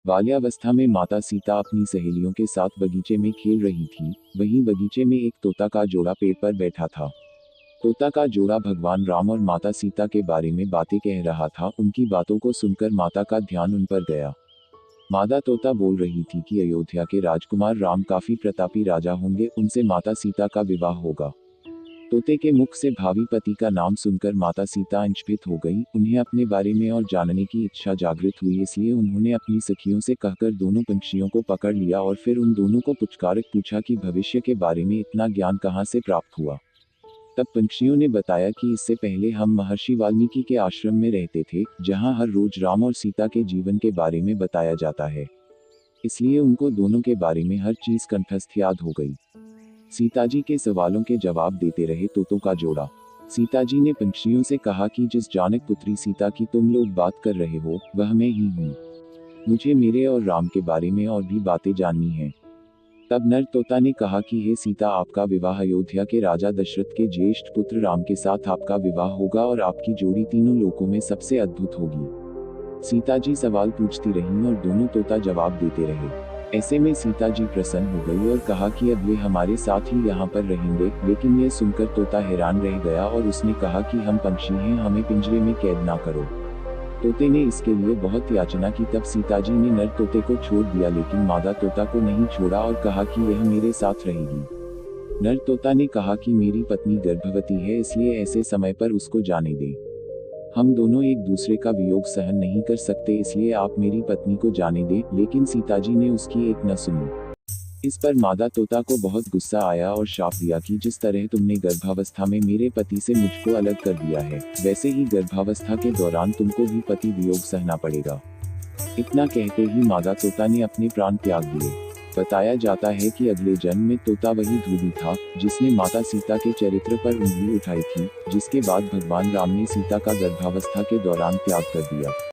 बाल्यावस्था में माता सीता अपनी सहेलियों के साथ बगीचे में खेल रही थी। वहीं बगीचे में एक तोता का जोड़ा पेड़ पर बैठा था। तोता का जोड़ा भगवान राम और माता सीता के बारे में बातें कह रहा था। उनकी बातों को सुनकर माता का ध्यान उन पर गया। मादा तोता बोल रही थी कि अयोध्या के राजकुमार राम काफी प्रतापी राजा होंगे, उनसे माता सीता का विवाह होगा। तोते के मुख से भावी पति का नाम सुनकर माता सीता अंचभित हो गई। उन्हें अपने बारे में और जानने की इच्छा जागृत हुई, इसलिए उन्होंने अपनी सखियों से कहकर दोनों पंछियों को पकड़ लिया और फिर उन दोनों को पुचकार पूछा कि भविष्य के बारे में इतना ज्ञान कहाँ से प्राप्त हुआ। तब पंछियों ने बताया कि इससे पहले हम महर्षि वाल्मीकि के आश्रम में रहते थे, जहाँ हर रोज राम और सीता के जीवन के बारे में बताया जाता है। इसलिए उनको दोनों के बारे में हर चीज कंठस्थ याद हो गई। सीताजी के सवालों के जवाब देते रहे तोतों का जोड़ा। सीताजी ने पंछियों से कहा कि जिस जानक पुत्री सीता की तुम लोग बात कर रहे हो, वह मैं ही हूँ। मुझे मेरे और राम के बारे में और भी बातें जाननी हैं। तब नर तोता ने कहा कि हे सीता, आपका विवाह अयोध्या के राजा दशरथ के ज्येष्ठ पुत्र राम के साथ आपका विवाह होगा और आपकी जोड़ी तीनों लोकों में सबसे अद्भुत होगी। सीता जी सवाल पूछती रहीं और दोनों तोता जवाब देते रहे। ऐसे में सीता जी प्रसन्न हो गई और कहा कि अब वे हमारे साथ ही यहाँ पर रहेंगे। लेकिन यह सुनकर तोता हैरान रह गया और उसने कहा कि हम पंछी हैं, हमें पिंजरे में कैद ना करो। तोते ने इसके लिए बहुत याचना की। तब सीताजी ने नर तोते को छोड़ दिया, लेकिन मादा तोता को नहीं छोड़ा और कहा कि यह मेरे साथ रहेगी। नर तोता ने कहा कि मेरी पत्नी गर्भवती है, इसलिए ऐसे समय पर उसको जाने दे। हम दोनों एक दूसरे का वियोग सहन नहीं कर सकते, इसलिए आप मेरी पत्नी को जाने दे। लेकिन सीताजी ने उसकी एक न सुनी। इस पर मादा तोता को बहुत गुस्सा आया और शाप दिया कि जिस तरह तुमने गर्भावस्था में मेरे पति से मुझको अलग कर दिया है, वैसे ही गर्भावस्था के दौरान तुमको भी पति वियोग सहना पड़ेगा। इतना कहते ही मादा तोता ने अपने प्राण त्याग दिए। बताया जाता है कि अगले जन्म में तोता वही धूली था जिसने माता सीता के चरित्र पर उंगली उठाई थी, जिसके बाद भगवान राम ने सीता का गर्भावस्था के दौरान त्याग कर दिया।